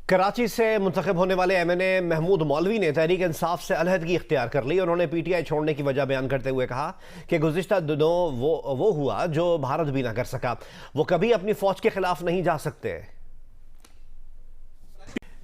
कराची से मुंतखब होने वाले एमएनए महमूद मौलवी ने तहरीक इंसाफ से अलहदगी इख्तियार कर ली। उन्होंने पीटीआई छोड़ने की वजह बयान करते हुए कहा कि गुज़िश्ता दिनों वो हुआ जो भारत भी ना कर सका। वो कभी अपनी फौज के खिलाफ नहीं जा सकते।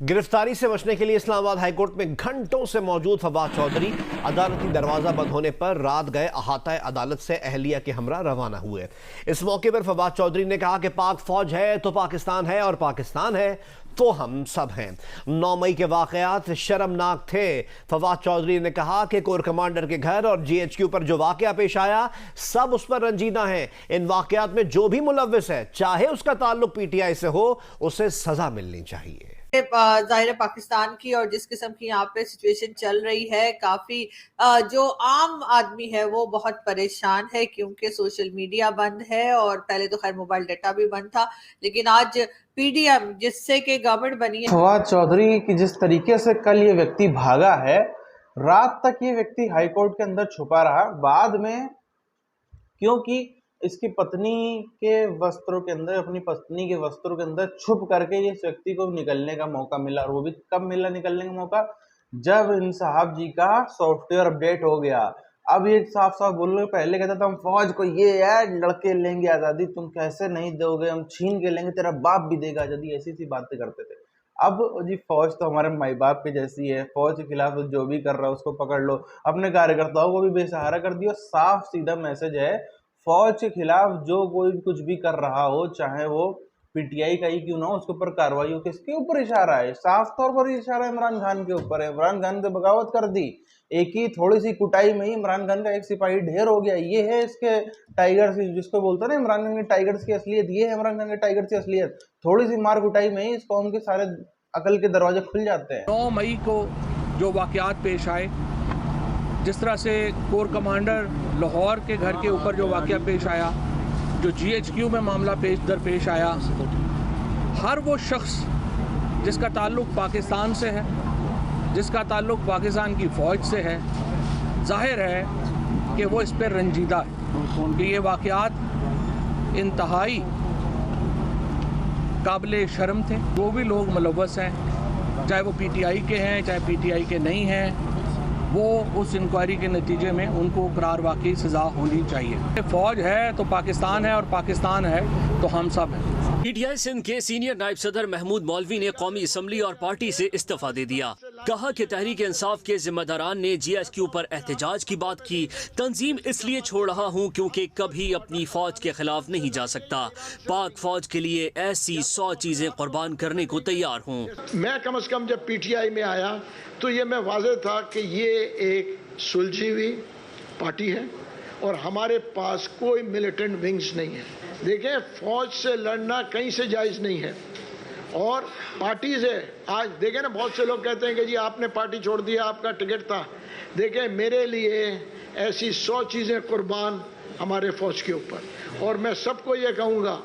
गिरफ्तारी से बचने के लिए इस्लामाबाद हाईकोर्ट में घंटों से मौजूद फवाद चौधरी अदालती दरवाजा बंद होने पर रात गए अहाता अदालत से अहलिया के हमरा रवाना हुए। इस मौके पर फवाद चौधरी ने कहा कि पाक फौज है तो पाकिस्तान है और पाकिस्तान है तो हम सब हैं। 9 मई के वाकयात शर्मनाक थे। फवाद चौधरी ने कहा कि कोर कमांडर के घर और जीएचक्यू पर जो वाकया पेश आया सब उस पर रंजीदा हैं। इन वाकयात में जो भी मुलव्विस है, चाहे उसका ताल्लुक पीटीआई से हो, उसे सजा मिलनी चाहिए। जाहिर है पाकिस्तान की और जिस किस्म की यहाँ पे सिचुएशन चल रही है, काफी जो आम आदमी है वो बहुत परेशान है क्योंकि सोशल मीडिया बंद है और पहले तो खैर मोबाइल डाटा भी बंद था, लेकिन आज पीडीएम जिससे कि गवर्नमेंट बनी है। फवाद चौधरी की जिस तरीके से कल ये व्यक्ति भागा है, रात तक ये व्यक्ति हाईकोर्ट के अंदर छुपा रहा। बाद में क्योंकि इसकी पत्नी के वस्त्रों के अंदर, अपनी पत्नी के वस्त्रों के अंदर छुप करके इस व्यक्ति को निकलने का मौका मिला। और वो भी कब मिला निकलने का मौका? जब इन साहब जी का सॉफ्टवेयर अपडेट हो गया। अब ये साफ साफ बोल रहे, पहले कहता था हम फौज को ये है लड़के लेंगे आजादी, तुम कैसे नहीं दोगे, हम छीन के लेंगे, तेरा बाप भी देगा आजादी, ऐसी सी बातें करते थे। अब जी फौज तो हमारे माई बाप के जैसी है, फौज के खिलाफ जो भी कर रहा है उसको पकड़ लो, अपने कार्यकर्ताओं को भी बेसहारा कर दियो। साफ सीधा मैसेज है, फौज के खिलाफ जो कोई भी कुछ भी कर रहा हो, चाहे वो पीटीआई का ही क्यों ना हो, उसके ऊपर कार्रवाई हो। किसके ऊपर इशारा है? साफ तौर पर इशारा इमरान खान के ऊपर है। इमरान खान ने बगावत कर दी, एक ही थोड़ी सी कुटाई में ही इमरान खान का एक सिपाही ढेर हो गया। ये है इसके टाइगर्स, जिसको बोलते हैं ना इमरान खान के टाइगर्स की असलियत। ये है इमरान खान के टाइगर्स की असलियत। थोड़ी सी मार कुटाई में ही इस कौम के सारे अकल के दरवाजे खुल जाते हैं। 9 मई को जो वाकयात पेश आए, जिस तरह से कोर कमांडर लाहौर के घर के ऊपर जो वाकया पेश आया, जो जीएचक्यू में मामला पेश आया, हर वो शख्स जिसका ताल्लुक पाकिस्तान से है, जिसका ताल्लुक पाकिस्तान की फ़ौज से है, जाहिर है कि वो इस पर रंजीदा है कि ये वाकयात इंतहाई काबिल शर्म थे। जो भी लोग मुलव्वस हैं, चाहे वो पीटीआई के हैं चाहे पीटीआई के नहीं हैं, वो उस इंक्वायरी के नतीजे में उनको करार वाकई सज़ा होनी चाहिए। फ़ौज है तो पाकिस्तान है और पाकिस्तान है तो हम सब हैं। पीटीआई सिंध के सीनियर नायब सदर महमूद मौलवी ने कौमी असम्बली और पार्टी से इस्तीफा दे दिया। कहा कि तहरीक इंसाफ के जिम्मेदारान ने जीएचक्यू पर एहतजाज की बात की। तंजीम इसलिए छोड़ रहा हूँ क्योंकि कभी अपनी फौज के खिलाफ नहीं जा सकता। पाक फौज के लिए ऐसी 100 चीजें कुर्बान करने को तैयार हूँ। मैं कम से कम जब पीटीआई में आया तो ये मैं वाज़ेह था कि ये एक सुलझी हुई पार्टी है और हमारे पास कोई मिलिटेंट विंग्स नहीं है। देखें, फौज से लड़ना कहीं से जायज़ नहीं है और पार्टी से आज देखें ना, बहुत से लोग कहते हैं कि जी आपने पार्टी छोड़ दिया, आपका टिकट था। देखें, मेरे लिए ऐसी 100 चीज़ें कुर्बान हमारे फौज के ऊपर। और मैं सबको ये कहूँगा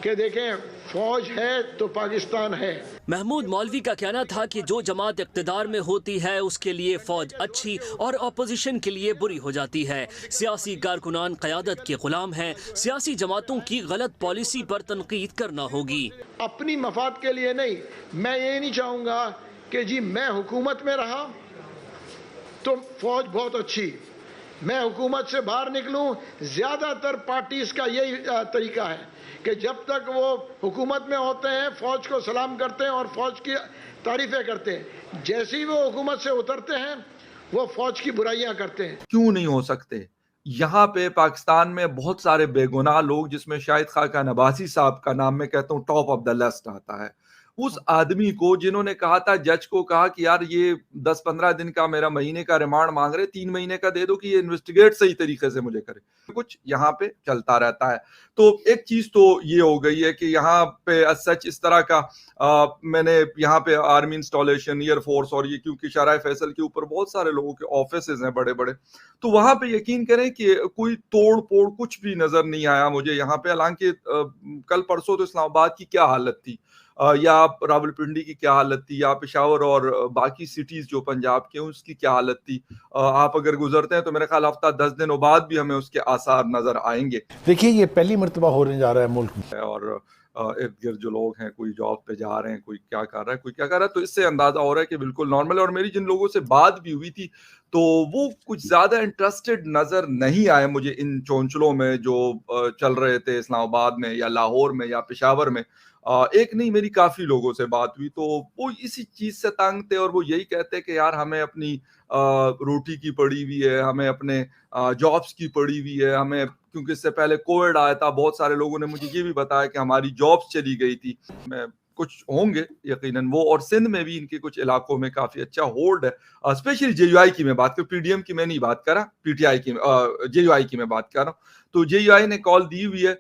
कि देखें, फौज है तो पाकिस्तान है। महमूद मौलवी का कहना था कि जो जमात इक़्तिदार में होती है उसके लिए फौज अच्छी और अपोजिशन के लिए बुरी हो जाती है। सियासी कारकुनान क़यादत के गुलाम हैं। सियासी जमातों की गलत पॉलिसी पर तनकीद करना होगी। अपनी मफाद के लिए नहीं। मैं ये नहीं चाहूँगा कि जी मैं हुकूमत में रहा तो फौज बहुत अच्छी, मैं हुकूमत से बाहर निकलूं। ज़्यादातर पार्टीज़ का यही तरीका है कि जब तक वो हुकूमत में होते हैं फौज को सलाम करते हैं और फौज की तारीफ़ें करते हैं, जैसे ही वो हुकूमत से उतरते हैं वो फौज की बुराइयां करते हैं। क्यों नहीं हो सकते? यहाँ पे पाकिस्तान में बहुत सारे बेगुनाह लोग, जिसमें शाहिद खाका नवासी साहब का नाम मैं कहता हूँ टॉप ऑफ द लिस्ट आता है। उस आदमी को जिन्होंने कहा था, जज को कहा कि यार ये 10-15 दिन का मेरा महीने का रिमांड मांग रहे, 3 महीने का दे दो कि ये इन्वेस्टिगेट सही तरीके से मुझे करे। कुछ यहाँ पे चलता रहता है। तो एक चीज तो ये हो गई है कि यहाँ पे सच इस तरह का मैंने यहाँ पे आर्मी इंस्टॉलेशन, एयरफोर्स और ये क्योंकि शराय फैसल के ऊपर बहुत सारे लोगों के ऑफिसेज हैं बड़े बड़े, तो वहां पे यकीन करें कि कोई तोड़ फोड़ कुछ भी नजर नहीं आया मुझे यहाँ पे। हालांकि कल परसों तो इस्लामाबाद की क्या हालत थी, या रावलपिंडी की क्या हालत थी, या पेशावर और बाकी सिटीज जो पंजाब के उसकी क्या हालत थी, आप अगर गुजरते हैं तो मेरे ख्याल हफ्ता 10 दिनों बाद भी हमें उसके आसार नजर आएंगे। देखिए, ये पहली मर्तबा होने जा रहा है मुल्क में और इर्द गिर्द जो लोग हैं, कोई जॉब पे जा रहे हैं, कोई क्या कर रहा है, कोई क्या कर रहा है, तो इससे अंदाजा हो रहा है कि बिल्कुल नॉर्मल है। और मेरी जिन लोगों से बात भी हुई थी तो वो कुछ ज्यादा इंटरेस्टेड नजर नहीं आए मुझे इन चौंचलों में जो चल रहे थे इस्लामाबाद में या लाहौर में या पेशावर में। एक नहीं, मेरी काफी लोगों से बात हुई तो वो इसी चीज से तंग थे और वो यही कहते कि यार हमें अपनी रोटी की पड़ी हुई है, हमें अपने जॉब्स की पड़ी हुई है, हमें, क्योंकि इससे पहले कोविड आया था, बहुत सारे लोगों ने मुझे ये भी बताया कि हमारी जॉब्स चली गई थी। मैं कुछ होंगे यकीनन वो, और सिंध में भी इनके कुछ इलाकों में काफी अच्छा होल्ड है। स्पेशली जेयूआई की मैं बात करूं, पीडीएम की मैं नहीं बात कर रहा, पीटीआई की, जेयूआई की मैं बात कर रहा हूं। तो जेयूआई ने कॉल दी हुई है,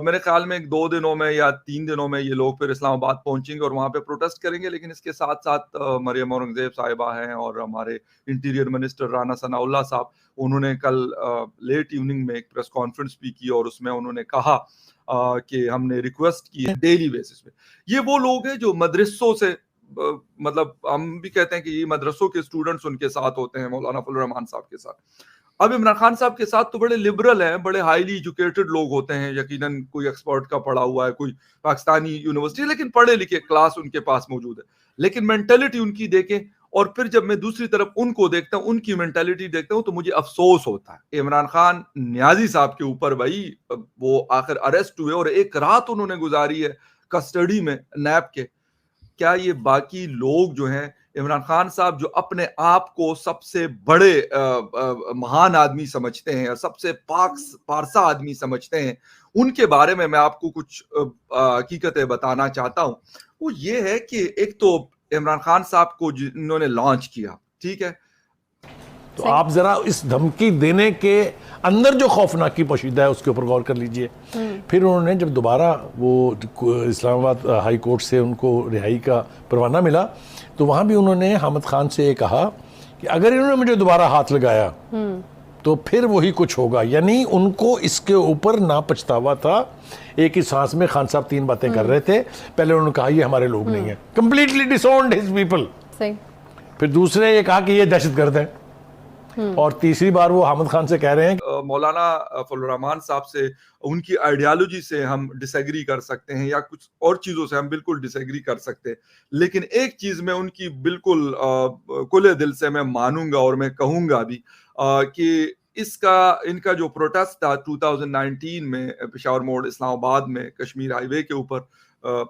मेरे ख्याल में 2 दिनों में या 3 दिनों में ये लोग फिर इस्लामाबाद पहुंचेंगे और वहां पे प्रोटेस्ट करेंगे। लेकिन इसके साथ साथ मरियम औरंगजेब साहिबा हैं और हमारे इंटीरियर मिनिस्टर राना सनाउल्लाह साहब, उन्होंने कल लेट इवनिंग में एक प्रेस कॉन्फ्रेंस भी की और उसमें उन्होंने कहा कि हमने रिक्वेस्ट की है डेली बेसिस पे। ये वो लोग हैं जो मदरसों से, मतलब हम भी कहते हैं कि ये मदरसों के स्टूडेंट्स उनके साथ होते हैं, मौलाना फजल रहमान साहब के साथ। अब इमरान खान साहब के साथ तो बड़े लिबरल हैं, बड़े हाईली एजुकेटेड लोग होते हैं, यकीनन कोई एक्सपर्ट का पढ़ा हुआ है, कोई पाकिस्तानी यूनिवर्सिटी, लेकिन पढ़े लिखे क्लास उनके पास मौजूद है। लेकिन मेंटेलिटी उनकी देखें, और फिर जब मैं दूसरी तरफ उनको देखता हूं, उनकी मेंटेलिटी देखता हूं, तो मुझे अफसोस होता है। इमरान खान नियाजी साहब के ऊपर भाई, वो आखिर अरेस्ट हुए और एक रात उन्होंने गुजारी है कस्टडी में नैब के। क्या ये बाकी लोग जो हैं, इमरान खान साहब जो अपने आप को सबसे बड़े महान आदमी समझते हैं और सबसे पारसा आदमी समझते हैं, उनके बारे में मैं आपको कुछ हकीकतें बताना चाहता हूं। वो ये है कि एक तो इमरान खान साहब को जिन्होंने लॉन्च किया, ठीक है, तो आप जरा इस धमकी देने के अंदर जो खौफनाकी पोशीदा है उसके ऊपर गौर कर लीजिए। फिर उन्होंने जब दोबारा वो इस्लामाबाद हाई कोर्ट से उनको रिहाई का परवाना मिला, तो वहाँ भी उन्होंने हामिद खान से ये कहा कि अगर इन्होंने मुझे दोबारा हाथ लगाया तो फिर वही कुछ होगा। यानी उनको इसके ऊपर ना पछतावा था। एक ही सांस में खान साहब 3 बातें कर रहे थे। पहले उन्होंने कहा ये हमारे लोग नहीं है, कंप्लीटली डिसोन्ड हिज पीपल। फिर दूसरे ये कहा कि ये दहशतगर्द है, और तीसरी बार वो हामिद खान से कह रहे हैं मौलाना फजल रहमान साहब से, उनकी आइडियोलॉजी से हम डिसएग्री कर सकते हैं या कुछ और चीजों से हम बिल्कुल डिसएग्री कर सकते हैं, लेकिन एक चीज में उनकी बिल्कुल खुले दिल से मैं मानूंगा और मैं कहूंगा भी कि इनका जो प्रोटेस्ट था 2019 में पेशावर मोड़ इस्लामाबाद में कश्मीर हाईवे के ऊपर,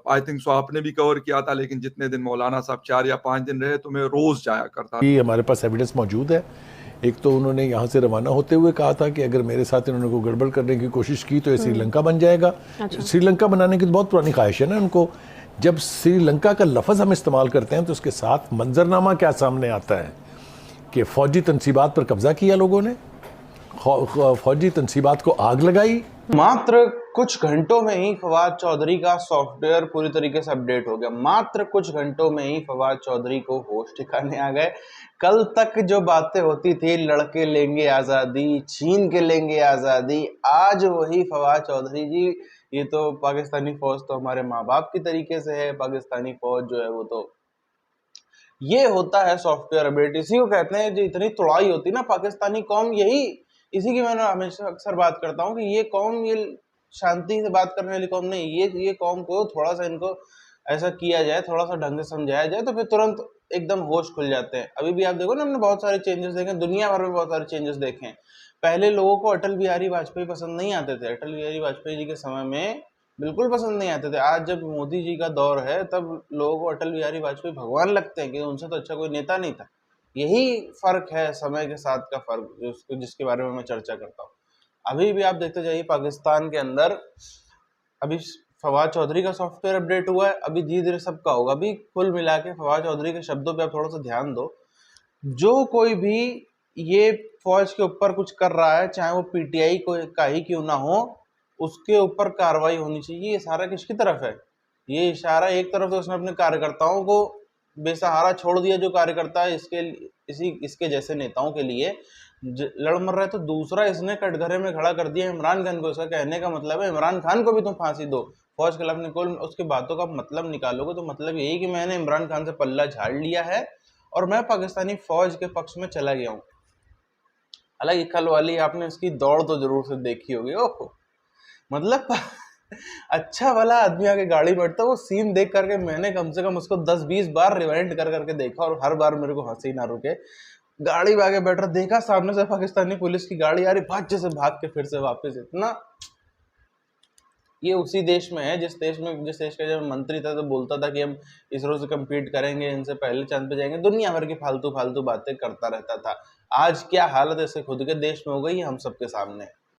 आई थिंक सो आपने भी कवर किया था, लेकिन जितने दिन मौलाना साहब 4 या 5 दिन रहे तो मैं रोज जाया करता था। हमारे पास एविडेंस मौजूद है। एक तो उन्होंने यहाँ से रवाना होते हुए कहा था कि अगर मेरे साथ इन्होंने कोई गड़बड़ करने की कोशिश की तो ये श्रीलंका बन जाएगा। श्रीलंका बनाने की तो बहुत पुरानी ख्वाहिश है ना उनको। जब श्रीलंका का लफ्ज़ हम इस्तेमाल करते हैं तो उसके साथ मंजरनामा क्या सामने आता है कि फौजी तनसीबात पर कब्जा किया लोगों ने, फौजी तनसीबात को आग लगाई। मात्र कुछ घंटों में ही फवाद चौधरी का सॉफ्टवेयर पूरी तरीके से अपडेट हो गया। मात्र कुछ घंटों में ही फवाद चौधरी को होश ठिकाने आ गए। कल तक जो बातें होती थी, लड़के लेंगे आज़ादी, छीन के लेंगे आज़ादी, आज वही फवाद चौधरी जी, ये तो पाकिस्तानी फौज तो हमारे माँ बाप की तरीके से है, पाकिस्तानी फौज जो है वो तो ये होता है सॉफ्टवेयर अपडेट। इसी को कहते हैं जो इतनी तुड़ाई होती ना पाकिस्तानी कौम, यही इसी की मैंने हमेशा अक्सर बात करता हूँ कि ये कौम, ये शांति से बात करने वाली कौम नहीं, ये कौम को थोड़ा सा इनको ऐसा किया जाए, थोड़ा सा ढंग से समझाया जाए तो फिर तुरंत एकदम होश खुल जाते हैं। अभी भी आप देखो ना, हमने बहुत सारे चेंजेस देखे, दुनिया भर में बहुत सारे चेंजेस देखे हैं। पहले लोगों को अटल बिहारी वाजपेयी पसंद नहीं आते थे, अटल बिहारी वाजपेयी जी के समय में बिल्कुल पसंद नहीं आते थे। आज जब मोदी जी का दौर है तब लोगों को अटल बिहारी वाजपेयी भगवान लगते हैं कि उनसे तो अच्छा कोई नेता नहीं था। यही फर्क है, समय के साथ का फर्क, जिसके बारे में मैं चर्चा करता हूँ। अभी भी आप देखते जाइए पाकिस्तान के अंदर, अभी फवाद चौधरी का सॉफ्टवेयर अपडेट हुआ है, अभी धीरे धीरे सबका होगा। अभी कुल मिला के फवाद चौधरी के शब्दों पे आप थोड़ा सा ध्यान दो। जो कोई भी ये फौज के ऊपर कुछ कर रहा है, चाहे वो पीटीआई का ही क्यों ना हो, उसके ऊपर कार्रवाई होनी चाहिए। ये सारा किसकी तरफ है? ये इशारा एक तरफ तो उसने अपने कार्यकर्ताओं को बेसहारा छोड़ दिया, जो कार्यकर्ता इसके जैसे नेताओं के लिए लड़ मर रहे, तो दूसरा इसने कटघरे में खड़ा कर दिया इमरान खान को। इसका कहने का मतलब है इमरान खान को भी तुम फांसी दो, फौज के खिलाफ निकल। उसकी बातों का मतलब निकालोगे तो मतलब यही कि मैंने इमरान खान से पल्ला झाड़ लिया है और मैं पाकिस्तानी फौज के पक्ष में चला गया हूँ। हालांकि कल वाली आपने इसकी दौड़ तो जरूर से देखी होगी। ओहो, मतलब अच्छा भला आदमी आके गाड़ी बैठता, वो सीन देख करके मैंने कम से कम उसको 10-20 बार रिवाइंड कर करके देखा और हर बार मेरे को हंसी ना रुके। गाड़ी में आगे बैठ रहा, देखा सामने से पाकिस्तानी पुलिस की गाड़ी आ रही, भज्ज से भाग के फिर से वापस। इतना ये उसी देश में है जिस देश का जब मंत्री था तो बोलता था कि हम इसरो से कम्पीट करेंगे, इनसे पहले चांद पे जाएंगे, दुनिया भर की फालतू फालतू बातें करता रहता था। आज क्या हालत ऐसे खुद के देश में हो गई है हम सबके सामने।